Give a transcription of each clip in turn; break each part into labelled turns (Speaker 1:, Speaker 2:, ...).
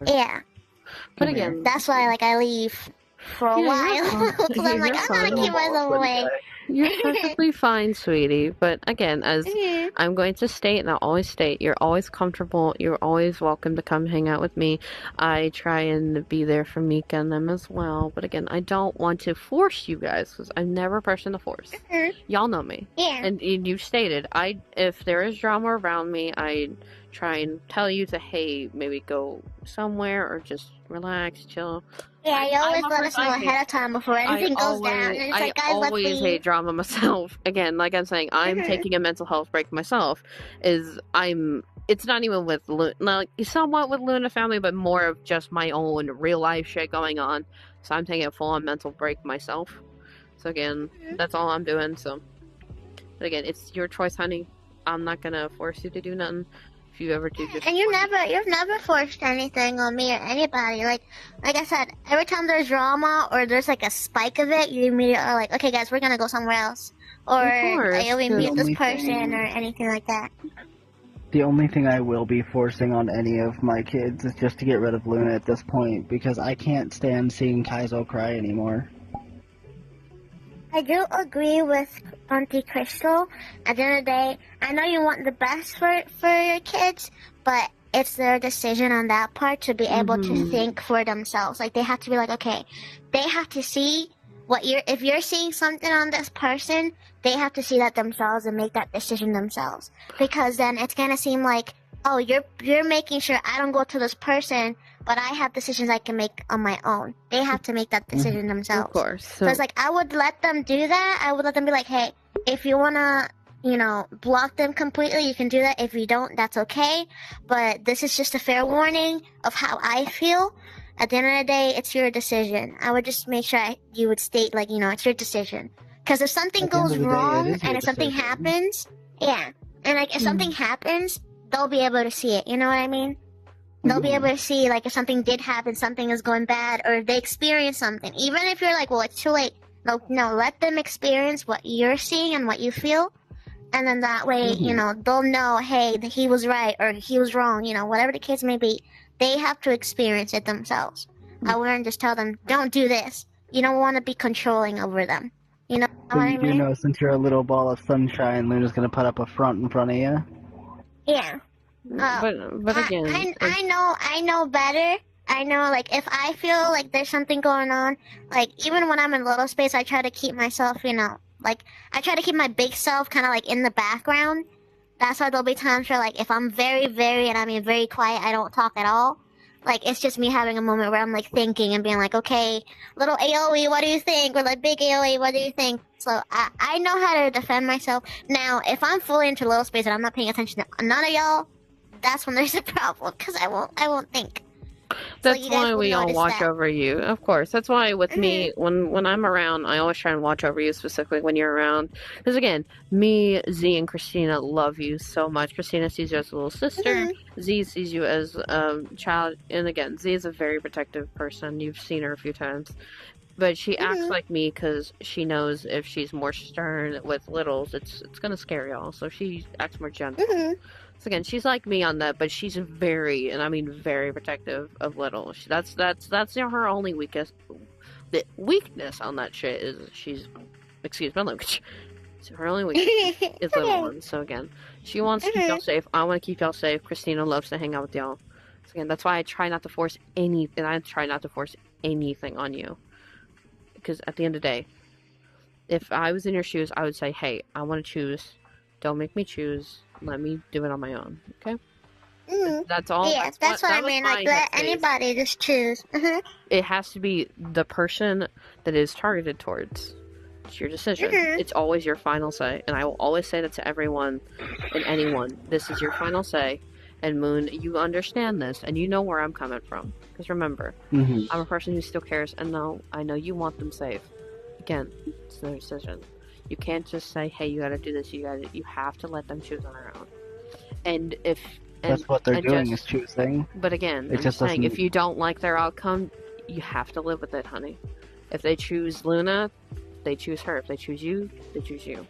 Speaker 1: Yeah.
Speaker 2: But again,
Speaker 1: that's why like I leave for a while because I'm like, I gotta keep myself away.
Speaker 2: You're perfectly fine, sweetie. But again, as I'm going to state, and I'll always state, you're always comfortable. You're always welcome to come hang out with me. I try and be there for Mika and them as well. But again, I don't want to force you guys because I'm never a person to force. Y'all know me.
Speaker 1: Yeah.
Speaker 2: And you've stated, if there is drama around me, I try and tell you to, hey, maybe go somewhere or just relax, chill.
Speaker 1: Yeah, you always let us know ahead of time before anything goes down. And it's like, guys, let's leave.
Speaker 2: I always hate drama myself. Again, like I'm saying, I'm taking a mental health break myself. It's not even with Luna, like, somewhat with Luna family, but more of just my own real life shit going on. So I'm taking a full on mental break myself. So again, that's all I'm doing. So, but again, it's your choice, honey. I'm not gonna force you to do nothing. If you ever do, just
Speaker 1: and you've never forced anything on me or anybody. Like I said, every time there's drama or there's like a spike of it, you immediately are like, okay, guys, we're gonna go somewhere else, or we meet this person or anything like that.
Speaker 3: The only thing I will be forcing on any of my kids is just to get rid of Luna at this point, because I can't stand seeing Kaizo cry anymore.
Speaker 1: I do agree with Auntie Crystal. At the end of the day, I know you want the best for your kids, but it's their decision on that part to be able to think for themselves. Like, they have to be like, okay, they have to see if you're seeing something on this person, they have to see that themselves and make that decision themselves. Because then it's gonna seem like, oh, you're making sure I don't go to this person, but I have decisions I can make on my own. They have to make that decision themselves.
Speaker 2: Of course.
Speaker 1: So it's like, I would let them do that. I would let them be like, hey, if you want to, block them completely, you can do that. If you don't, that's okay. But this is just a fair warning of how I feel. At the end of the day, it's your decision. I would just make sure you would state, like, it's your decision. Because if something goes wrong and if something happens, yeah. And, like, if something happens, they'll be able to see it. You know what I mean? They'll be able to see, like, if something did happen, something is going bad, or if they experience something. Even if you're like, well, it's too late. No, let them experience what you're seeing and what you feel. And then that way, they'll know, hey, he was right or he was wrong, whatever the case may be. They have to experience it themselves. I wouldn't just tell them, don't do this. You don't want to be controlling over them. You know what I mean?
Speaker 3: You know, since you're a little ball of sunshine, Luna's going to put up a front in front of you.
Speaker 1: Yeah.
Speaker 2: But again,
Speaker 1: I know better. I know, like, if I feel like there's something going on, like, even when I'm in little space, I try to keep myself, like, I try to keep my big self kind of, like, in the background. That's why there'll be times where, like, if I'm very, very quiet, I don't talk at all. Like, it's just me having a moment where I'm, like, thinking and being like, okay, little AoE, what do you think? Or, like, big AoE, what do you think? So, I know how to defend myself. Now, if I'm fully into little space and I'm not paying attention to none of y'all, that's when there's a problem, because I won't think.
Speaker 2: That's why we all watch over you. Of course. That's why with me, when I'm around, I always try and watch over you, specifically when you're around. Because again, me, Z, and Christina love you so much. Christina sees you as a little sister. Z sees you as a child. And again, Z is a very protective person. You've seen her a few times. But she acts like me because she knows if she's more stern with littles, it's going to scare y'all. So she acts more gentle. So again, she's like me on that, but she's very, and I mean very protective of little. That's her only weakness. The weakness on that shit is she's, excuse my language. So her only weakness is little ones. So again, she wants to keep y'all safe. I want to keep y'all safe. Christina loves to hang out with y'all. So again, that's why I try not to force anything. I try not to force anything on you, because at the end of the day, if I was in your shoes, I would say, hey, I want to choose. Don't make me choose. Let me do it on my own, okay? That's all.
Speaker 1: Yeah, that's what I mean. Like, let anybody just choose.
Speaker 2: It has to be the person that is targeted towards. It's your decision. It's always your final say. And I will always say that to everyone and anyone. This is your final say. And Moon, you understand this. And you know where I'm coming from. Because remember, I'm a person who still cares. And no, I know you want them safe. Again, it's their decision. You can't just say, hey, you gotta do this, you have to let them choose on their own. And
Speaker 3: that's what they're doing, is choosing.
Speaker 2: But again, I'm just saying, if you don't like their outcome, you have to live with it, honey. If they choose Luna, they choose her. If they choose you, they choose you.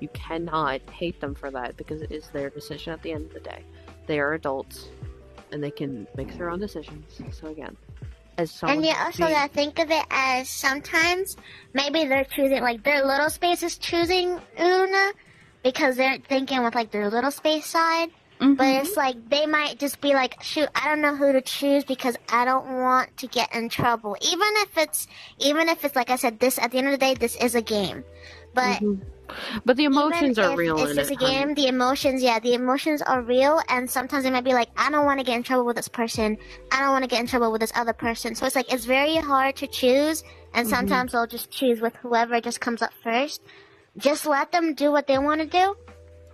Speaker 2: You cannot hate them for that, because it is their decision at the end of the day. They are adults. and they can make their own decisions. So again, as
Speaker 1: And
Speaker 2: someone
Speaker 1: you also gotta think of it as sometimes maybe they're choosing, like, their little space is choosing Luna because they're thinking with, like, their little space side. But it's like they might just be like, shoot, I don't know who to choose because I don't want to get in trouble. Even if it's like I said, this at the end of the day, this is a game. But
Speaker 2: but the emotions are real
Speaker 1: it's
Speaker 2: in
Speaker 1: just
Speaker 2: it.
Speaker 1: a game. The emotions are real, and sometimes they might be like, I don't want to get in trouble with this person. I don't want to get in trouble with this other person. So it's like it's very hard to choose, and sometimes they'll just choose with whoever just comes up first. Just let them do what they want to do,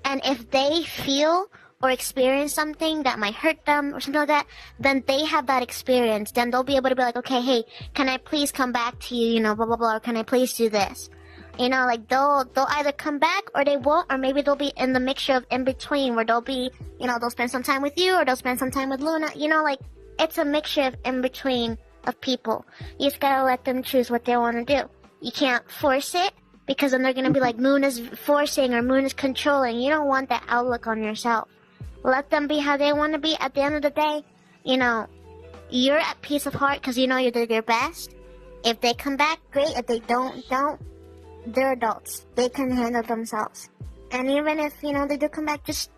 Speaker 1: and if they feel or experience something that might hurt them or something like that, then they have that experience. Then they'll be able to be like, okay, hey, can I please come back to you, blah, blah, blah, or can I please do this? Like they'll either come back or they won't, or maybe they'll be in the mixture of in between where they'll be, they'll spend some time with you or they'll spend some time with Luna. Like it's a mixture of in between of people. You just gotta let them choose what they want to do. You can't force it because then they're gonna be like, Moon is forcing or Moon is controlling. You don't want that outlook on yourself. Let them be how they want to be. At the end of the day, you're at peace of heart because you did your best. If they come back, great. If they don't, they're adults. They can handle themselves. And even if, they do come back, just,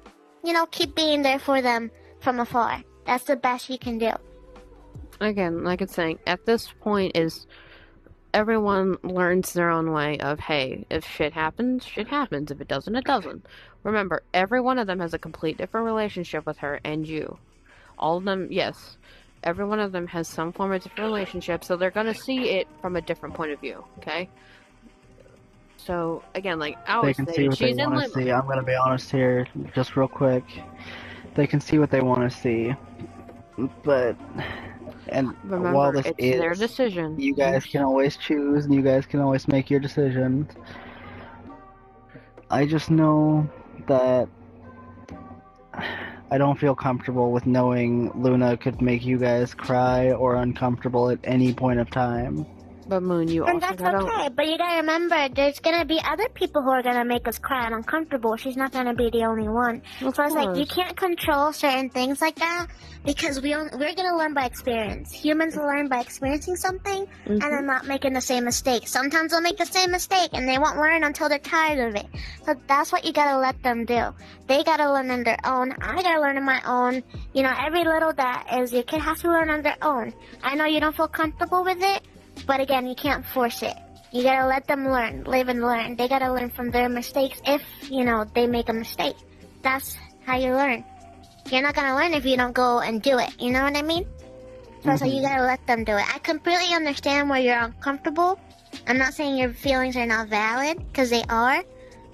Speaker 1: keep being there for them from afar. That's the best you can do.
Speaker 2: Again, like it's saying, at this point is everyone learns their own way of, hey, if shit happens, shit happens. If it doesn't, it doesn't. Remember, every one of them has a complete different relationship with her and you. All of them, yes. Every one of them has some form of different relationship, so they're going to see it from a different point of view, okay? So, again, like I always
Speaker 3: they can
Speaker 2: say,
Speaker 3: see what
Speaker 2: she's
Speaker 3: they
Speaker 2: in
Speaker 3: want to
Speaker 2: limbo.
Speaker 3: see. I'm going to be honest here, just real quick. They can see what they want to see. But, and
Speaker 2: Remember,
Speaker 3: while this
Speaker 2: it's
Speaker 3: is
Speaker 2: their decision.
Speaker 3: you guys can always choose, and you guys can always make your decisions. I just know that I don't feel comfortable with knowing Luna could make you guys cry or uncomfortable at any point of time.
Speaker 2: But Moon, you
Speaker 1: And
Speaker 2: also
Speaker 1: that's
Speaker 2: gotta...
Speaker 1: okay, but you gotta remember, there's gonna be other people who are gonna make us cry and uncomfortable. She's not gonna be the only one.
Speaker 2: Of
Speaker 1: So it's like, you
Speaker 2: course.
Speaker 1: can't control certain things like that, because we're gonna learn by experience. Humans learn by experiencing something, and then not making the same mistake. Sometimes they'll make the same mistake, and they won't learn until they're tired of it. So that's what you gotta let them do. They gotta learn on their own. I gotta learn on my own. Every little that is, your kid has to learn on their own. I know you don't feel comfortable with it, but again, you can't force it. You gotta let them learn, live and learn. They gotta learn from their mistakes if, they make a mistake. That's how you learn. You're not gonna learn if you don't go and do it. You know what I mean? So you gotta let them do it. I completely understand where you're uncomfortable. I'm not saying your feelings are not valid, because they are.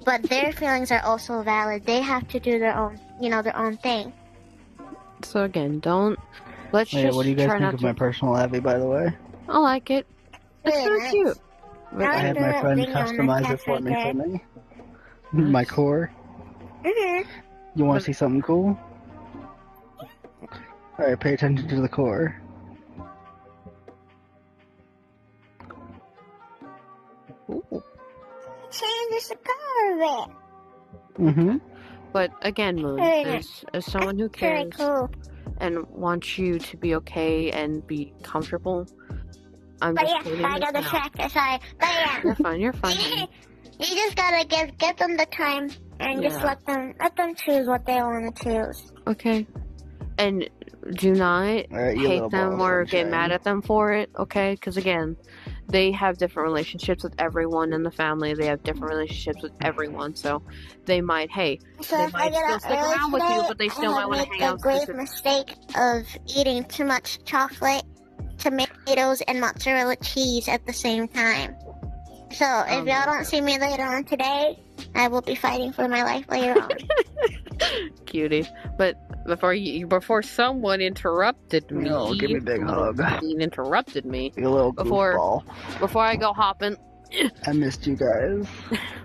Speaker 1: But their feelings are also valid. They have to do their own, their own thing.
Speaker 2: So again, let's
Speaker 3: Hey,
Speaker 2: just
Speaker 3: what do you guys
Speaker 2: try
Speaker 3: think
Speaker 2: not
Speaker 3: of
Speaker 2: to...
Speaker 3: my personal Abby, by the way?
Speaker 2: I like it. It's
Speaker 1: Really
Speaker 2: so
Speaker 1: nice.
Speaker 2: cute.
Speaker 1: I
Speaker 3: I had
Speaker 1: like
Speaker 3: my
Speaker 1: the
Speaker 3: friend
Speaker 1: video on the
Speaker 3: customize it
Speaker 1: cafe
Speaker 3: for me
Speaker 1: guide.
Speaker 3: My core.
Speaker 1: Mhm.
Speaker 3: You want to see something cool? Alright, pay attention to the core.
Speaker 2: Ooh.
Speaker 1: Change the color of it.
Speaker 3: Mm-hmm.
Speaker 2: But again, Moon,
Speaker 1: Very
Speaker 2: as someone who
Speaker 1: Very
Speaker 2: cares
Speaker 1: cool.
Speaker 2: and wants you to be okay and be comfortable, I'm
Speaker 1: But
Speaker 2: just
Speaker 1: yeah,
Speaker 2: pointing
Speaker 1: I
Speaker 2: this
Speaker 1: got
Speaker 2: out.
Speaker 1: distracted, sorry. But yeah.
Speaker 2: You're fine. You're fine. honey.
Speaker 1: You just gotta give them the time and just
Speaker 2: Yeah.
Speaker 1: let them choose what they want to choose.
Speaker 2: Okay. And do not
Speaker 3: Alright, you little
Speaker 2: hate them
Speaker 3: ball of
Speaker 2: or get
Speaker 3: sunshine.
Speaker 2: mad at them for it, okay? Because again, they have different relationships with everyone in the family. They have different relationships with everyone, so they might, hey,
Speaker 1: So
Speaker 2: they
Speaker 1: if I
Speaker 2: might
Speaker 1: get
Speaker 2: still
Speaker 1: up
Speaker 2: stick
Speaker 1: early
Speaker 2: around with
Speaker 1: today,
Speaker 2: you, but they still
Speaker 1: I
Speaker 2: might
Speaker 1: have
Speaker 2: want to
Speaker 1: made
Speaker 2: hang
Speaker 1: the
Speaker 2: out.
Speaker 1: grave mistake of eating too much chocolate, tomatoes, and mozzarella cheese at the same time. So if y'all don't see me later on today, I will be fighting for my life later on.
Speaker 2: Cutie. But before someone interrupted me,
Speaker 3: No, give me a big
Speaker 2: little
Speaker 3: hug.
Speaker 2: Dean interrupted me.
Speaker 3: You little
Speaker 2: Before-
Speaker 3: goofball.
Speaker 2: Before I go hopping,
Speaker 3: I missed you guys.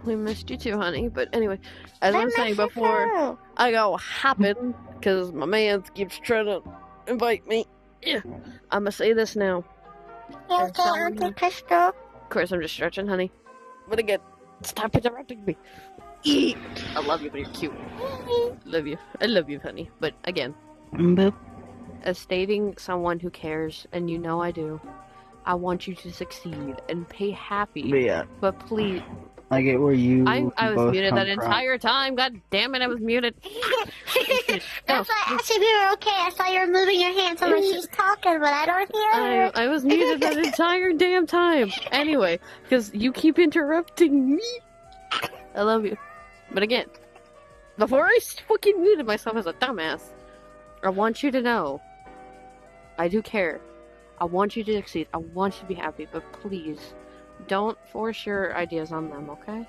Speaker 2: we missed you too, honey. But anyway, as
Speaker 1: I
Speaker 2: I'm saying
Speaker 1: miss you
Speaker 2: before
Speaker 1: too.
Speaker 2: I go hopping, because my man keeps trying to invite me. Yeah, I'm gonna say this now.
Speaker 1: You
Speaker 2: And
Speaker 1: okay,
Speaker 2: someone-
Speaker 1: Auntie Crystal?
Speaker 2: Of course, I'm just stretching, honey. But again, stop interrupting me. I love you, but you're cute. Love you. I love you, honey. But again,
Speaker 3: Boop.
Speaker 2: as stating someone who cares, and you know I do, I want you to succeed and be happy.
Speaker 3: But yeah,
Speaker 2: But please,
Speaker 3: I get where you.
Speaker 2: I was
Speaker 3: both
Speaker 2: muted
Speaker 3: come
Speaker 2: that
Speaker 3: from.
Speaker 2: entire time. God damn it, I was muted.
Speaker 1: That's why I asked if you were okay. I saw you were moving your hands so like she's talking, but I don't hear her.
Speaker 2: I was muted that entire damn time. Anyway, because you keep interrupting me. I love you. But again, before I fucking muted myself as a dumbass, I want you to know, I do care. I want you to succeed. I want you to be happy, but please, don't force your ideas on them, okay?